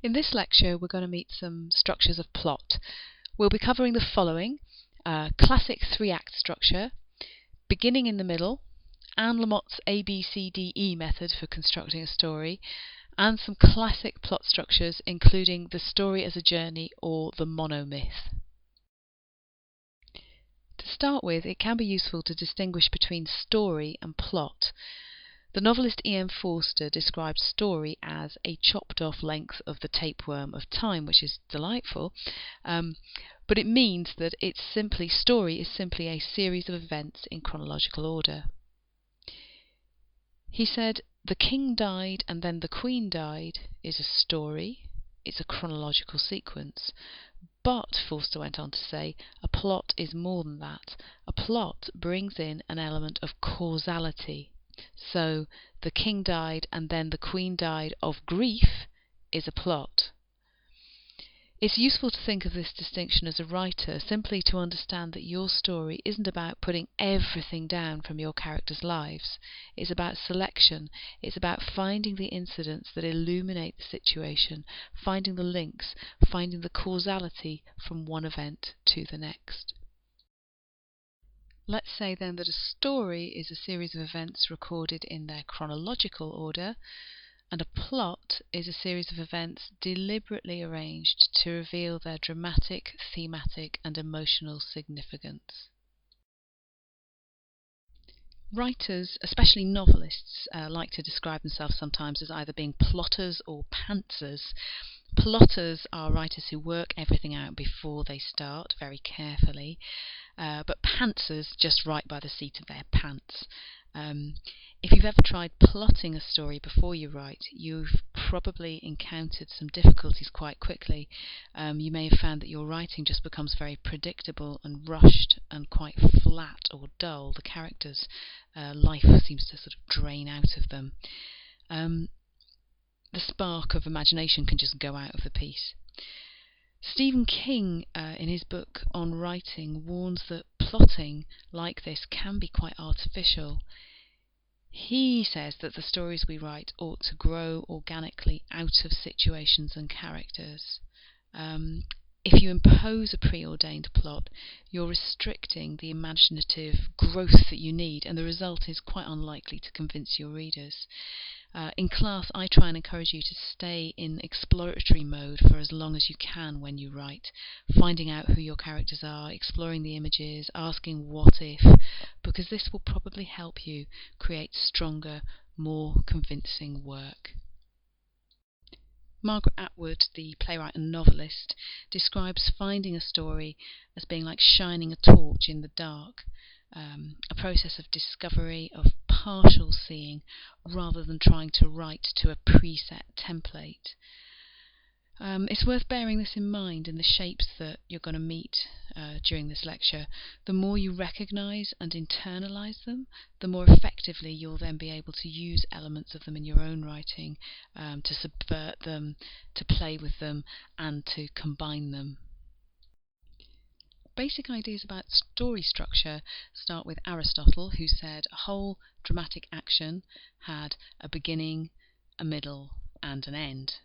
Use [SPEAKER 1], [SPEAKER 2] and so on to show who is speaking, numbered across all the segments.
[SPEAKER 1] In this lecture, we're going to meet some structures of plot. We'll be covering the following: classic three-act structure, beginning in the middle, Anne Lamott's ABCDE method for constructing a story, and some classic plot structures including the story as a journey or the monomyth. To start with, it can be useful to distinguish between story and plot. The novelist E.M. Forster described story as a chopped off length of the tapeworm of time, which is delightful, but it means that story is simply a series of events in chronological order. He said, "The king died and then the queen died is a story, it's a chronological sequence. But," Forster went on to say, "a plot is more than that. A plot brings in an element of causality. So, the king died and then the queen died of grief is a plot." It's useful to think of this distinction as a writer, simply to understand that your story isn't about putting everything down from your characters' lives. It's about selection. It's about finding the incidents that illuminate the situation, finding the links, finding the causality from one event to the next. Let's say then that a story is a series of events recorded in their chronological order, and a plot is a series of events deliberately arranged to reveal their dramatic, thematic, and emotional significance. Writers, especially novelists, like to describe themselves sometimes as either being plotters or pantsers. Plotters are writers who work everything out before they start very carefully, but pantsers just write by the seat of their pants. If you've ever tried plotting a story before you write, you've probably encountered some difficulties quite quickly. You may have found that your writing just becomes very predictable and rushed and quite flat or dull. The characters' life seems to sort of drain out of them. The spark of imagination can just go out of the piece. Stephen King, in his book on writing, warns that plotting like this can be quite artificial. He says that the stories we write ought to grow organically out of situations and characters. If you impose a preordained plot, you're restricting the imaginative growth that you need, and the result is quite unlikely to convince your readers. In class, I try and encourage you to stay in exploratory mode for as long as you can when you write, finding out who your characters are, exploring the images, asking what if, because this will probably help you create stronger, more convincing work. Margaret Atwood, the playwright and novelist, describes finding a story as being like shining a torch in the dark, a process of discovery, of partial seeing, rather than trying to write to a preset template. It's worth bearing this in mind in the shapes that you're going to meet during this lecture. The more you recognise and internalise them, the more effectively you'll then be able to use elements of them in your own writing, to subvert them, to play with them, and to combine them. Basic ideas about story structure start with Aristotle, who said a whole dramatic action had a beginning, a middle, and an end.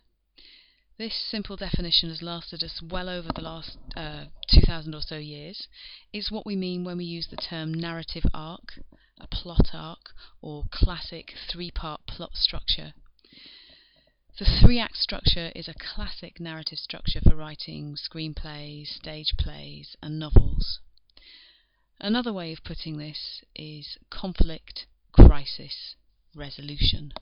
[SPEAKER 1] This simple definition has lasted us well over the last 2,000 or so years. It's what we mean when we use the term narrative arc, a plot arc, or classic three-part plot structure. The three-act structure is a classic narrative structure for writing screenplays, stage plays, and novels. Another way of putting this is conflict, crisis, resolution.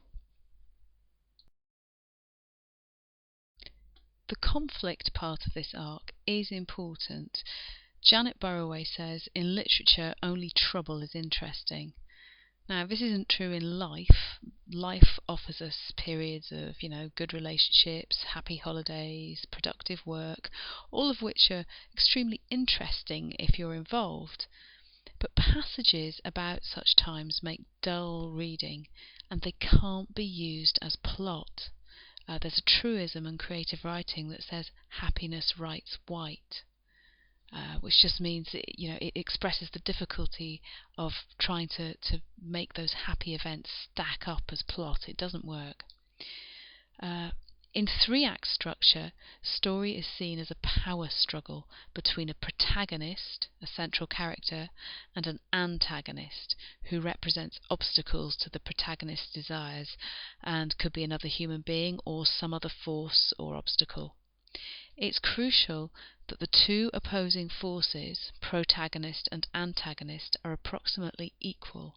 [SPEAKER 1] The conflict part of this arc is important. Janet Burroway says, "In literature, only trouble is interesting." Now, this isn't true in life. Life offers us periods of, good relationships, happy holidays, productive work, all of which are extremely interesting if you're involved. But passages about such times make dull reading, and they can't be used as plot. There's a truism in creative writing that says happiness writes white, which just means it expresses the difficulty of trying to make those happy events stack up as plot. It doesn't work. In three-act structure, story is seen as a power struggle between a protagonist, a central character, and an antagonist who represents obstacles to the protagonist's desires and could be another human being or some other force or obstacle. It's crucial that the two opposing forces, protagonist and antagonist, are approximately equal,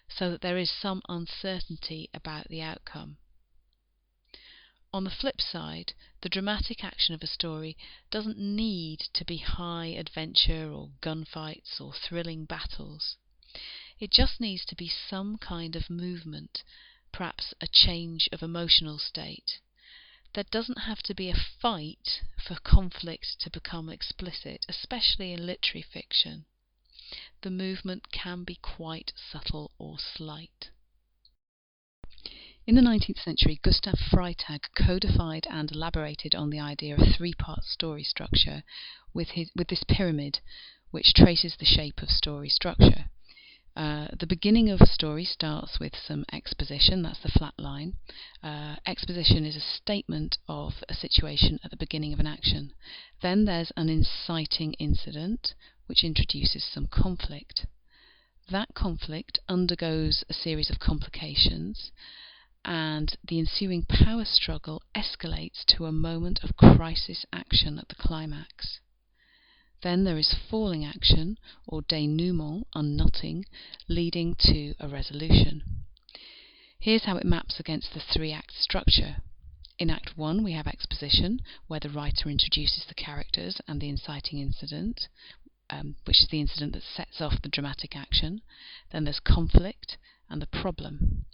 [SPEAKER 1] so that there is some uncertainty about the outcome. On the flip side, the dramatic action of a story doesn't need to be high adventure or gunfights or thrilling battles. It just needs to be some kind of movement, perhaps a change of emotional state. There doesn't have to be a fight for conflict to become explicit, especially in literary fiction. The movement can be quite subtle or slight. In the 19th century, Gustav Freytag codified and elaborated on the idea of three-part story structure with this pyramid, which traces the shape of story structure. The beginning of a story starts with some exposition, that's the flat line. Exposition is a statement of a situation at the beginning of an action. Then there's an inciting incident, which introduces some conflict. That conflict undergoes a series of complications, and the ensuing power struggle escalates to a moment of crisis action at the climax. Then there is falling action, or dénouement, unknotting, leading to a resolution. Here's how it maps against the three-act structure. In Act 1 we have exposition, where the writer introduces the characters and the inciting incident, which is the incident that sets off the dramatic action. Then there's conflict and the problem.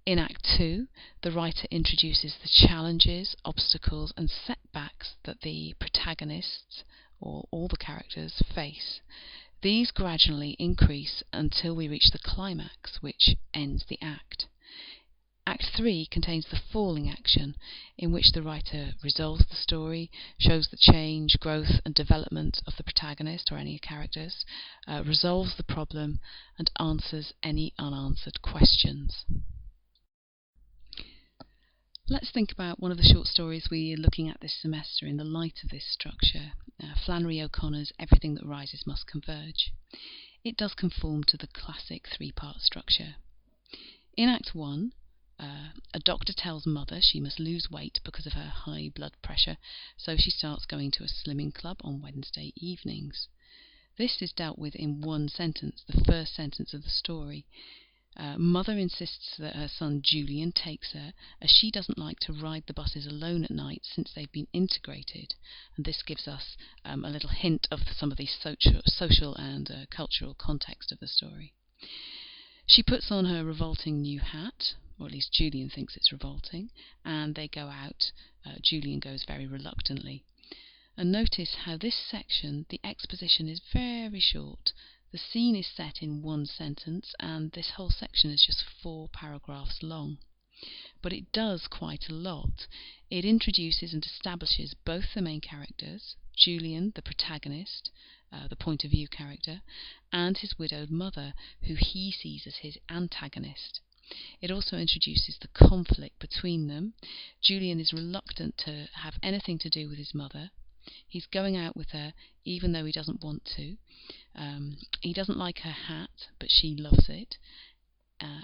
[SPEAKER 1] In Act 2, the writer introduces the challenges, obstacles and setbacks that the protagonists, or all the characters, face. These gradually increase until we reach the climax, which ends the act. Act 3 contains the falling action, in which the writer resolves the story, shows the change, growth and development of the protagonist or any characters, resolves the problem and answers any unanswered questions. Let's think about one of the short stories we are looking at this semester in the light of this structure, Flannery O'Connor's Everything That Rises Must Converge. It does conform to the classic three-part structure. In Act 1, a doctor tells Mother she must lose weight because of her high blood pressure, so she starts going to a slimming club on Wednesday evenings. This is dealt with in one sentence, the first sentence of the story. Mother insists that her son Julian takes her, as she doesn't like to ride the buses alone at night since they've been integrated, and this gives us a little hint of some of the social and cultural context of the story. She puts on her revolting new hat, or at least Julian thinks it's revolting, and they go out. Julian goes very reluctantly. And notice how this section, the exposition, is very short. The scene is set in one sentence, and this whole section is just 4 paragraphs long. But it does quite a lot. It introduces and establishes both the main characters, Julian, the protagonist, the point of view character, and his widowed mother, who he sees as his antagonist. It also introduces the conflict between them. Julian is reluctant to have anything to do with his mother. He's going out with her even though he doesn't want to. He doesn't like her hat, but she loves it.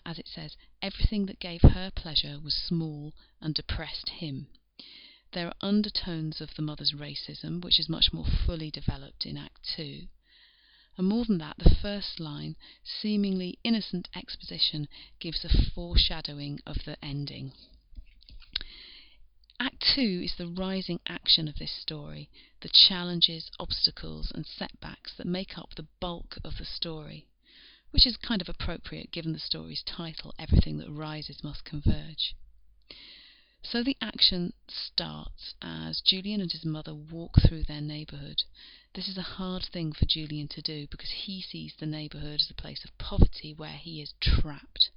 [SPEAKER 1] As it says, everything that gave her pleasure was small and depressed him. There are undertones of the mother's racism, which is much more fully developed in Act 2. And more than that, the first line, seemingly innocent exposition, gives a foreshadowing of the ending. Act 2 is the rising action of this story, the challenges, obstacles and setbacks that make up the bulk of the story, which is kind of appropriate given the story's title, Everything That Rises Must Converge. So the action starts as Julian and his mother walk through their neighbourhood. This is a hard thing for Julian to do because he sees the neighbourhood as a place of poverty where he is trapped.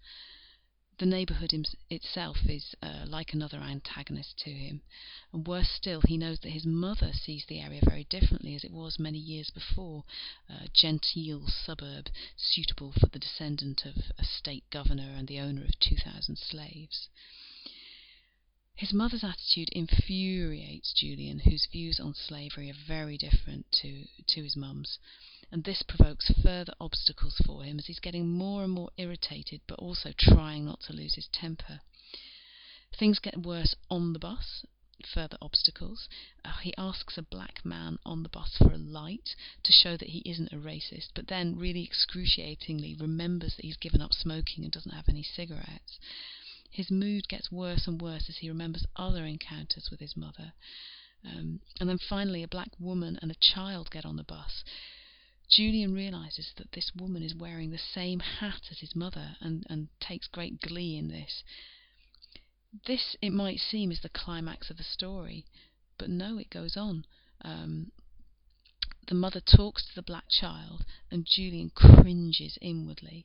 [SPEAKER 1] The neighbourhood itself is like another antagonist to him, and worse still, he knows that his mother sees the area very differently, as it was many years before, a genteel suburb suitable for the descendant of a state governor and the owner of 2,000 slaves. His mother's attitude infuriates Julian, whose views on slavery are very different to his mum's, and this provokes further obstacles for him as he's getting more and more irritated, but also trying not to lose his temper. Things get worse on the bus, further obstacles. He asks a black man on the bus for a light to show that he isn't a racist, but then really excruciatingly remembers that he's given up smoking and doesn't have any cigarettes. His mood gets worse and worse as he remembers other encounters with his mother. And then finally a black woman and a child get on the bus. Julian realises that this woman is wearing the same hat as his mother and takes great glee in this. This, it might seem, is the climax of the story, but no, it goes on. The mother talks to the black child, and Julian cringes inwardly.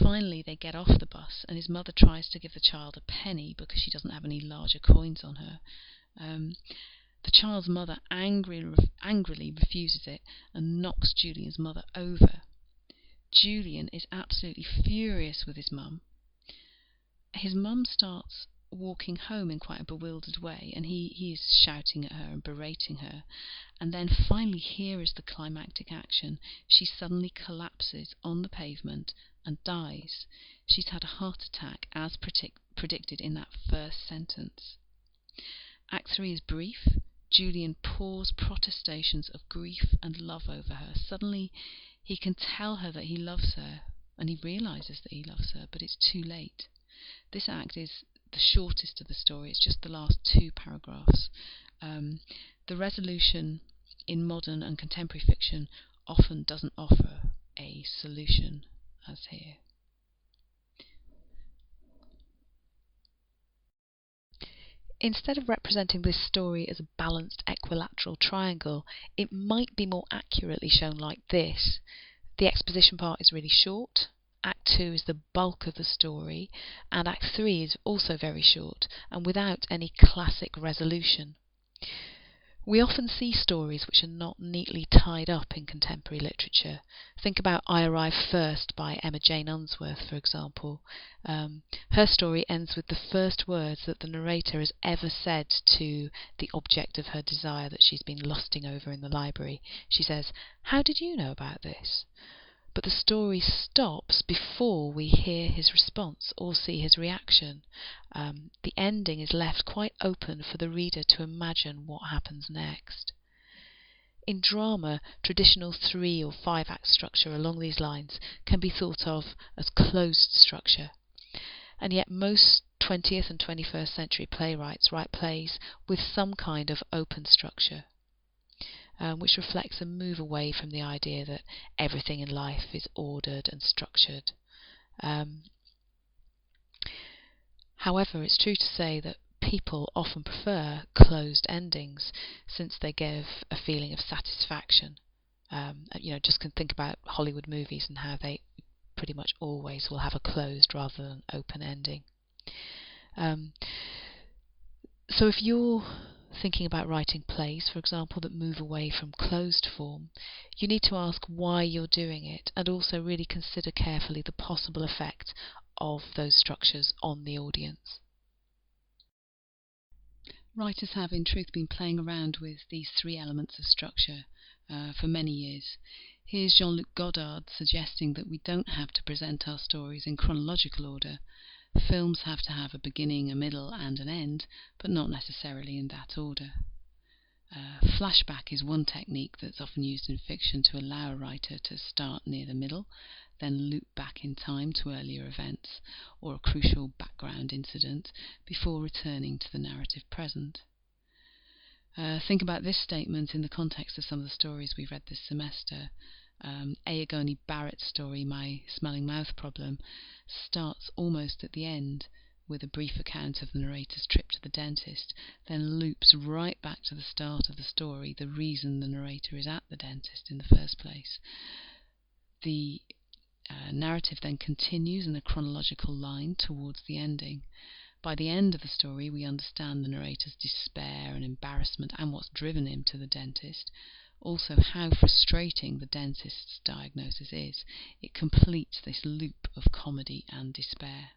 [SPEAKER 1] Finally, they get off the bus, and his mother tries to give the child a penny because she doesn't have any larger coins on her. The child's mother angrily refuses it and knocks Julian's mother over. Julian is absolutely furious with his mum. His mum starts walking home in quite a bewildered way, and he is shouting at her and berating her, and then finally, here is the climactic action. She suddenly collapses on the pavement and dies. She's had a heart attack as predicted in that first sentence. Act 3 is brief. Julian pours protestations of grief and love over her. Suddenly he can tell her that he loves her, and he realises that he loves her, but it's too late. This act is the shortest of the story. It's just the last 2 paragraphs. The resolution in modern and contemporary fiction often doesn't offer a solution, as here. Instead of representing this story as a balanced equilateral triangle, it might be more accurately shown like this. The exposition part is really short. Act 2 is the bulk of the story, and Act 3 is also very short and without any classic resolution. We often see stories which are not neatly tied up in contemporary literature. Think about I Arrive First by Emma Jane Unsworth, for example. Her story ends with the first words that the narrator has ever said to the object of her desire that she's been lusting over in the library. She says, "How did you know about this?" But the story stops before we hear his response or see his reaction. The ending is left quite open for the reader to imagine what happens next. In drama, traditional 3 or 5 act structure along these lines can be thought of as closed structure. And yet most 20th and 21st century playwrights write plays with some kind of open structure. Which reflects a move away from the idea that everything in life is ordered and structured. However, it's true to say that people often prefer closed endings since they give a feeling of satisfaction. Just can think about Hollywood movies and how they pretty much always will have a closed rather than open ending. So if you're thinking about writing plays, for example, that move away from closed form, you need to ask why you're doing it and also really consider carefully the possible effect of those structures on the audience. Writers have in truth been playing around with these 3 elements of structure for many years. Here's Jean-Luc Godard suggesting that we don't have to present our stories in chronological order. Films have to have a beginning, a middle and an end, but not necessarily in that order. Flashback is one technique that's often used in fiction to allow a writer to start near the middle, then loop back in time to earlier events or a crucial background incident before returning to the narrative present. Think about this statement in the context of some of the stories we've read this semester. Ayagoni Barrett's story, My Smelling Mouth Problem, starts almost at the end with a brief account of the narrator's trip to the dentist, then loops right back to the start of the story, the reason the narrator is at the dentist in the first place. The narrative then continues in a chronological line towards the ending. By the end of the story, we understand the narrator's despair and embarrassment and what's driven him to the dentist. Also, how frustrating the dentist's diagnosis is. It completes this loop of comedy and despair.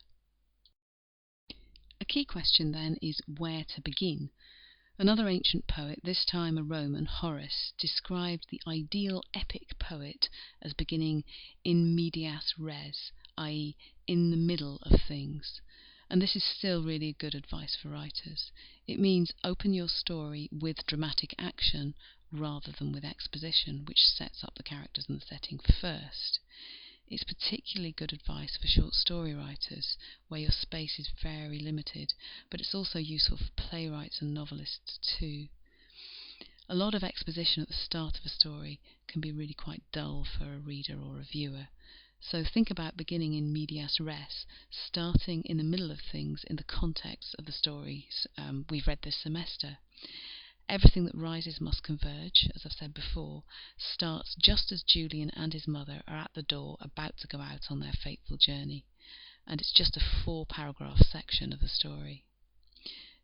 [SPEAKER 1] A key question then is where to begin. Another ancient poet, this time a Roman, Horace, described the ideal epic poet as beginning in medias res, i.e. in the middle of things. And this is still really good advice for writers. It means open your story with dramatic action rather than with exposition, which sets up the characters and the setting first. It's particularly good advice for short story writers, where your space is very limited, but it's also useful for playwrights and novelists too. A lot of exposition at the start of a story can be really quite dull for a reader or a viewer. So think about beginning in medias res, starting in the middle of things in the context of the stories we've read this semester. Everything that rises must converge, as I've said before, starts just as Julian and his mother are at the door about to go out on their fateful journey, and it's just a 4-paragraph section of the story.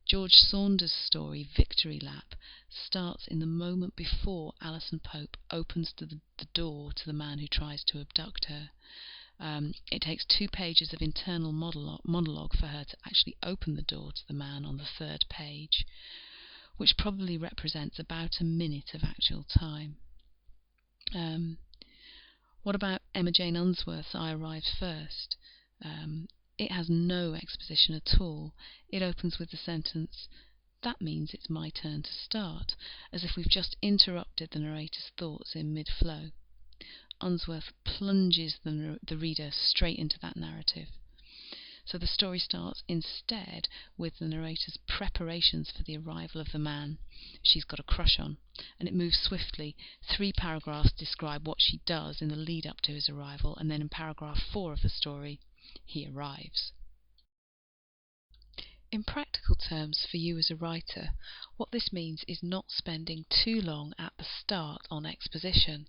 [SPEAKER 1] George Saunders' story, Victory Lap, starts in the moment before Alison Pope opens the door to the man who tries to abduct her. It takes 2 pages of internal monologue for her to actually open the door to the man on the 3rd page, which probably represents about a minute of actual time. What about Emma Jane Unsworth's I Arrived First? It has no exposition at all. It opens with the sentence, "That means it's my turn to start," as if we've just interrupted the narrator's thoughts in mid-flow. Unsworth plunges the reader straight into that narrative. So the story starts instead with the narrator's preparations for the arrival of the man she's got a crush on, and it moves swiftly. 3 paragraphs describe what she does in the lead up to his arrival, and then in paragraph 4 of the story, he arrives. In practical terms for you as a writer, what this means is not spending too long at the start on exposition.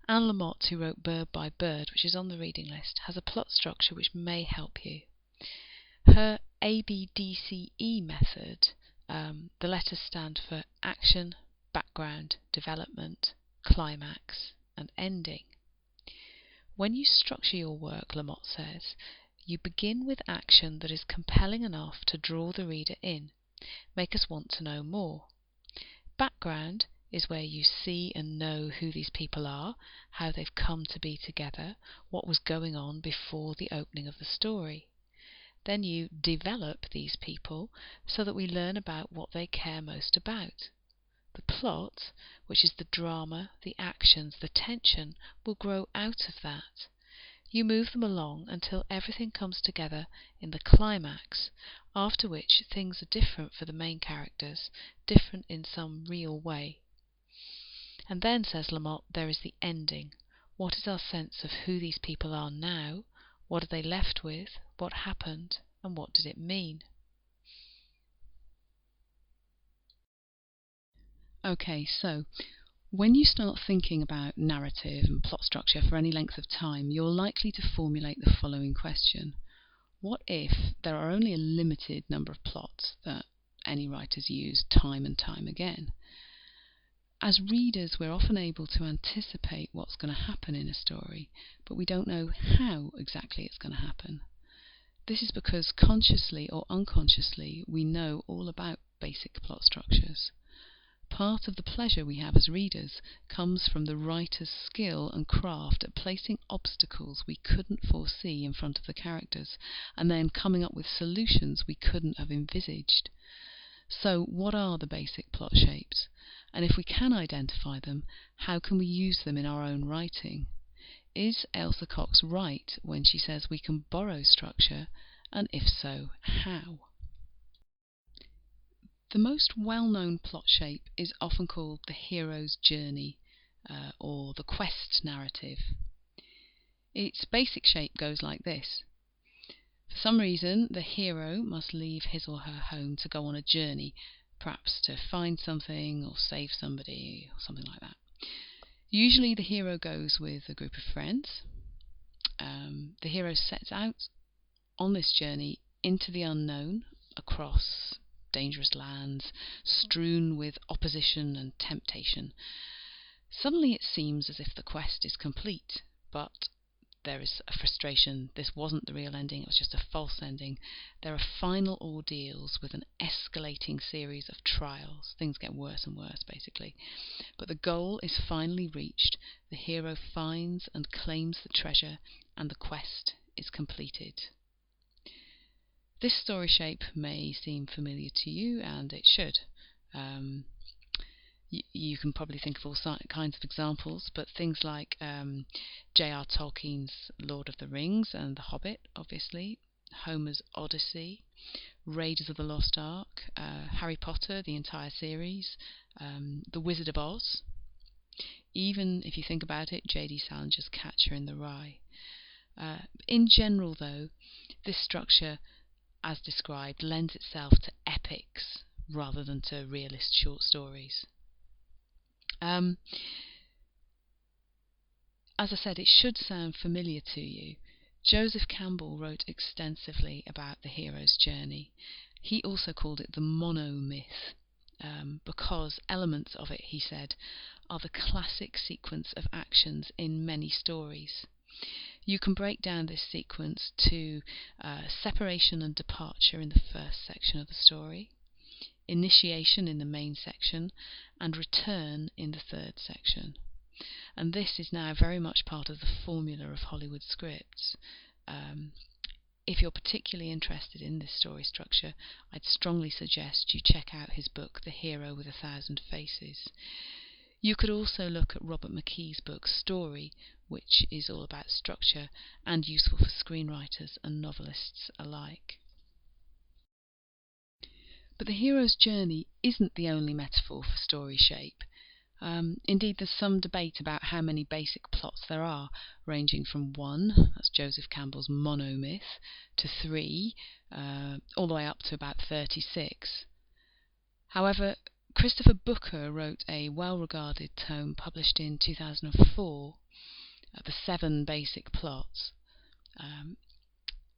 [SPEAKER 1] Anne Lamott, who wrote Bird by Bird, which is on the reading list, has a plot structure which may help you. Her ABDCE method, the letters stand for action, background, development, climax, and ending. When you structure your work, Lamott says, you begin with action that is compelling enough to draw the reader in, make us want to know more. Background is where you see and know who these people are, how they've come to be together, what was going on before the opening of the story. Then you develop these people so that we learn about what they care most about. The plot, which is the drama, the actions, the tension, will grow out of that. You move them along until everything comes together in the climax, after which things are different for the main characters, different in some real way. And then, says Lamott, there is the ending. What is our sense of who these people are now? What are they left with? What happened? And what did it mean? Okay, so when you start thinking about narrative and plot structure for any length of time, you're likely to formulate the following question. What if there are only a limited number of plots that any writers use time and time again? As readers, we're often able to anticipate what's going to happen in a story, but we don't know how exactly it's going to happen. This is because consciously or unconsciously we know all about basic plot structures. Part of the pleasure we have as readers comes from the writer's skill and craft at placing obstacles we couldn't foresee in front of the characters, and then coming up with solutions we couldn't have envisaged. So what are the basic plot shapes? And if we can identify them, how can we use them in our own writing? Is Ailsa Cox right when she says we can borrow structure, and if so, how? The most well-known plot shape is often called the hero's journey, or the quest narrative. Its basic shape goes like this. For some reason, the hero must leave his or her home to go on a journey, perhaps to find something or save somebody or something like that. Usually the hero goes with a group of friends. The hero sets out on this journey into the unknown, across dangerous lands, strewn with opposition and temptation. Suddenly it seems as if the quest is complete, but there is a frustration. This wasn't the real ending, it was just a false ending. There are final ordeals with an escalating series of trials. Things get worse and worse, basically. But the goal is finally reached. The hero finds and claims the treasure, and the quest is completed. This story shape may seem familiar to you, and it should. You can probably think of all kinds of examples, but things like J.R. Tolkien's Lord of the Rings and The Hobbit, obviously, Homer's Odyssey, Raiders of the Lost Ark, Harry Potter, the entire series, The Wizard of Oz, even, if you think about it, J.D. Salinger's Catcher in the Rye. In general, though, this structure, as described, lends itself to epics rather than to realist short stories. As I said, it should sound familiar to you. Joseph Campbell wrote extensively about the hero's journey. He also called it the monomyth, because elements of it, he said, are the classic sequence of actions in many stories. You can break down this sequence to separation and departure in the first section of the story, initiation in the main section, and return in the third section. And this is now very much part of the formula of Hollywood scripts. If you're particularly interested in this story structure, I'd strongly suggest you check out his book, The Hero with 1,000 Faces. You could also look at Robert McKee's book, Story, which is all about structure and useful for screenwriters and novelists alike. But the hero's journey isn't the only metaphor for story shape. Indeed, there's some debate about how many basic plots there are, ranging from 1, that's Joseph Campbell's monomyth, to 3, all the way up to about 36. However, Christopher Booker wrote a well-regarded tome published in 2004, The 7 Basic Plots,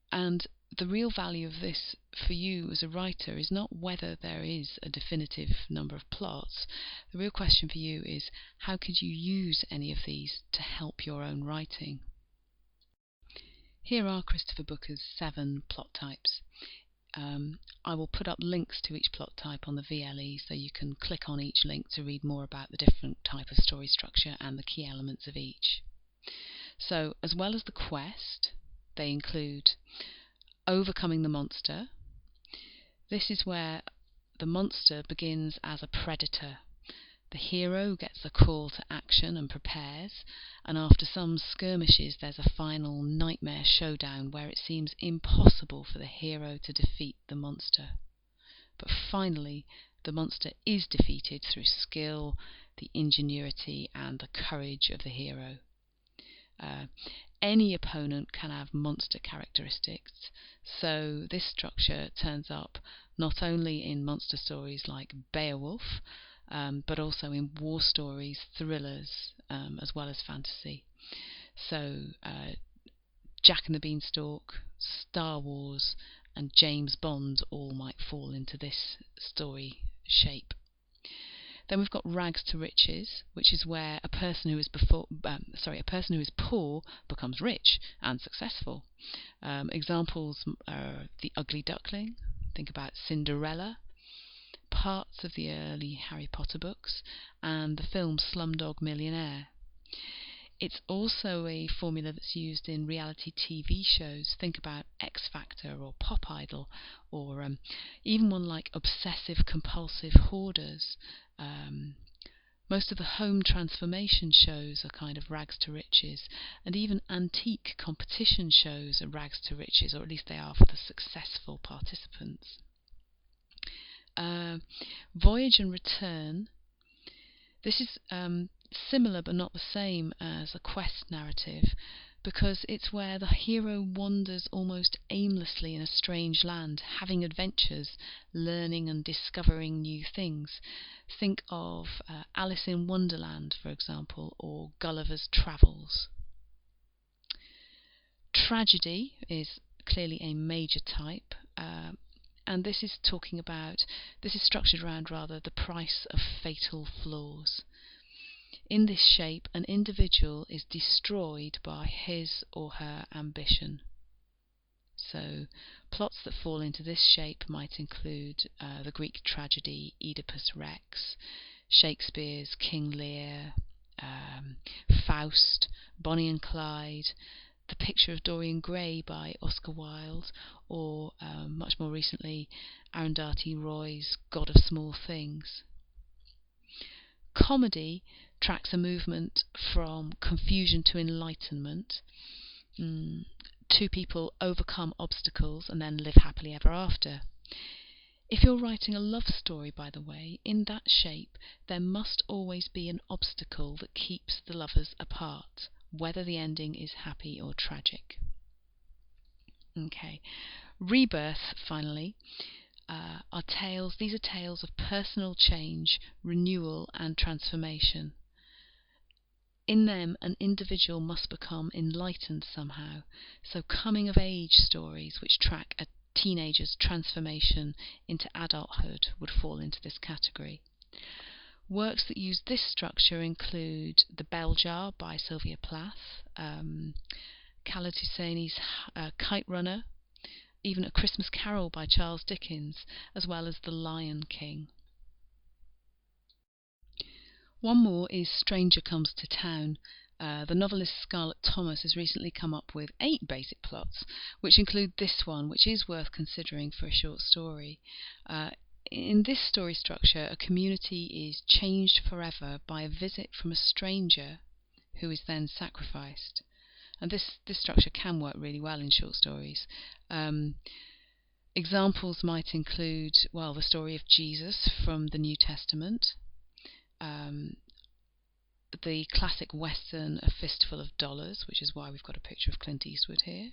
[SPEAKER 1] and the real value of this for you as a writer is not whether there is a definitive number of plots. The real question for you is, how could you use any of these to help your own writing? Here are Christopher Booker's 7 plot types. I will put up links to each plot type on the VLE, so you can click on each link to read more about the different type of story structure and the key elements of each. So, as well as the quest, they include overcoming the monster. This is where the monster begins as a predator. The hero gets a call to action and prepares, and after some skirmishes there's a final nightmare showdown where it seems impossible for the hero to defeat the monster. But finally, the monster is defeated through skill, the ingenuity and the courage of the hero. Any opponent can have monster characteristics, so this structure turns up not only in monster stories like Beowulf, but also in war stories, thrillers, as well as fantasy. So Jack and the Beanstalk, Star Wars and James Bond all might fall into this story shape. Then we've got rags to riches, which is where a person who is poor becomes rich and successful. Examples are The Ugly Duckling, think about Cinderella, parts of the early Harry Potter books, and the film Slumdog Millionaire. It's also a formula that's used in reality TV shows. Think about X Factor or Pop Idol, or even one like Obsessive Compulsive Hoarders. Most of the home transformation shows are kind of rags to riches, and even antique competition shows are rags to riches, or at least they are for the successful participants. Voyage and Return. This is similar but not the same as a quest narrative, because it's where the hero wanders almost aimlessly in a strange land, having adventures, learning and discovering new things. Think of Alice in Wonderland, for example, or Gulliver's Travels. Tragedy is clearly a major type, and this is structured around the price of fatal flaws. In this shape, an individual is destroyed by his or her ambition. So, plots that fall into this shape might include the Greek tragedy Oedipus Rex, Shakespeare's King Lear, Faust, Bonnie and Clyde, The Picture of Dorian Gray by Oscar Wilde, or much more recently, Arundhati Roy's God of Small Things. Comedy tracks a movement from confusion to enlightenment. Two people overcome obstacles and then live happily ever after. If you're writing a love story, by the way, in that shape, there must always be an obstacle that keeps the lovers apart, whether the ending is happy or tragic. Okay, rebirth, finally, are tales. These are tales of personal change, renewal, and transformation. In them, an individual must become enlightened somehow, so coming-of-age stories which track a teenager's transformation into adulthood would fall into this category. Works that use this structure include The Bell Jar by Sylvia Plath, Khaled Hosseini's Kite Runner, even A Christmas Carol by Charles Dickens, as well as The Lion King. One more is Stranger Comes to Town. The novelist Scarlett Thomas has recently come up with 8 basic plots, which include this one, which is worth considering for a short story. In this story structure, a community is changed forever by a visit from a stranger who is then sacrificed. And this structure can work really well in short stories. Examples might include, well, the story of Jesus from the New Testament, the classic western A Fistful of Dollars, which is why we've got a picture of Clint Eastwood here.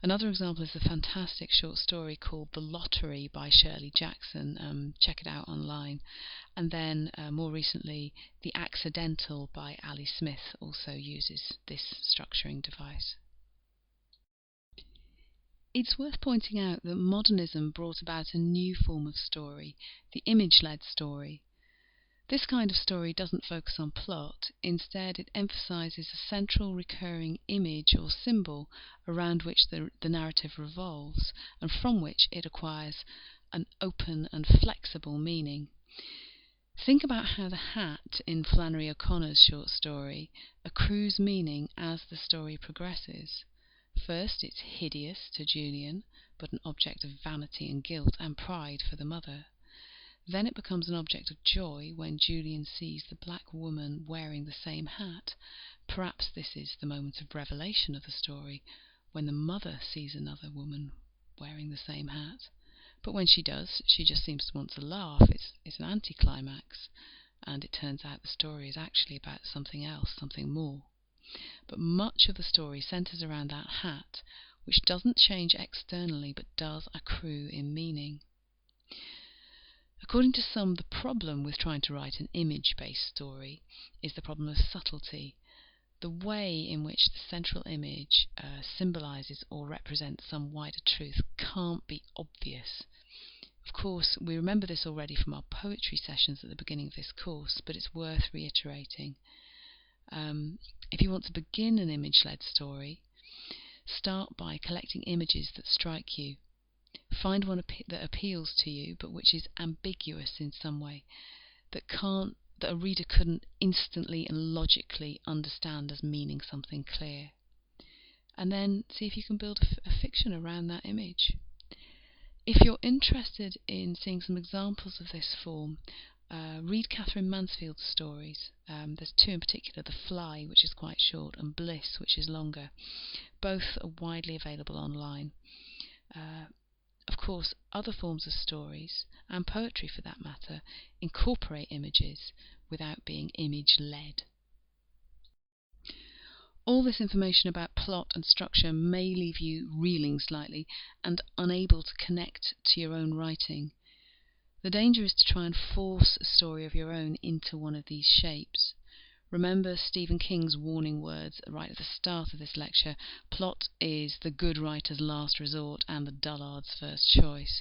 [SPEAKER 1] Another example is the fantastic short story called The Lottery by Shirley Jackson. Check it out online. And then more recently, The Accidental by Ali Smith also uses this structuring device. It's worth pointing out that modernism brought about a new form of story, the image-led story. This kind of story doesn't focus on plot. Instead, it emphasizes a central recurring image or symbol around which the narrative revolves, and from which it acquires an open and flexible meaning. Think about how the hat in Flannery O'Connor's short story accrues meaning as the story progresses. First, it's hideous to Julian, but an object of vanity and guilt and pride for the mother. Then it becomes an object of joy when Julian sees the black woman wearing the same hat. Perhaps this is the moment of revelation of the story, when the mother sees another woman wearing the same hat. But when she does, she just seems to want to laugh. It's an anticlimax, and it turns out the story is actually about something else, something more. But much of the story centres around that hat, which doesn't change externally but does accrue in meaning. According to some, the problem with trying to write an image-based story is the problem of subtlety. The way in which the central image symbolises or represents some wider truth can't be obvious. Of course, we remember this already from our poetry sessions at the beginning of this course, but it's worth reiterating. If you want to begin an image-led story, start by collecting images that strike you. Find one that appeals to you, but which is ambiguous in some way, that a reader couldn't instantly and logically understand as meaning something clear. And then see if you can build a fiction around that image. If you're interested in seeing some examples of this form, read Catherine Mansfield's stories. There's 2 in particular, The Fly, which is quite short, and Bliss, which is longer. Both are widely available online. Of course, other forms of stories, and poetry for that matter, incorporate images without being image-led. All this information about plot and structure may leave you reeling slightly and unable to connect to your own writing. The danger is to try and force a story of your own into one of these shapes. Remember Stephen King's warning words right at the start of this lecture: plot is the good writer's last resort and the dullard's first choice.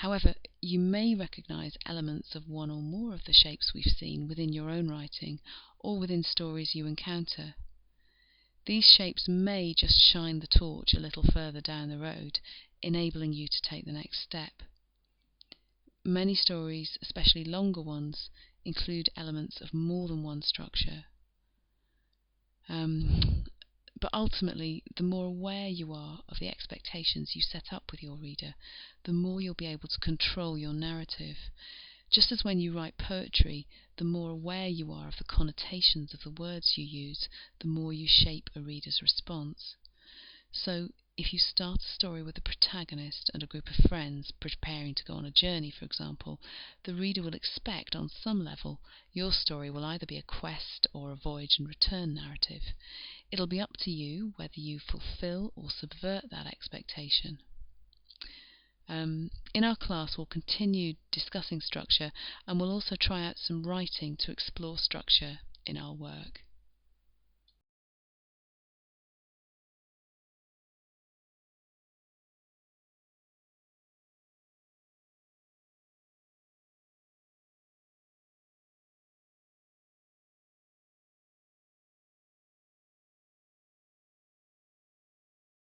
[SPEAKER 1] However, you may recognise elements of one or more of the shapes we've seen within your own writing or within stories you encounter. These shapes may just shine the torch a little further down the road, enabling you to take the next step. Many stories, especially longer ones, include elements of more than one structure. But ultimately, the more aware you are of the expectations you set up with your reader, the more you'll be able to control your narrative. Just as when you write poetry, the more aware you are of the connotations of the words you use, the more you shape a reader's response. So, if you start a story with a protagonist and a group of friends preparing to go on a journey, for example, the reader will expect, on some level, your story will either be a quest or a voyage and return narrative. It'll be up to you whether you fulfill or subvert that expectation. In our class, we'll continue discussing structure, and we'll also try out some writing to explore structure in our work.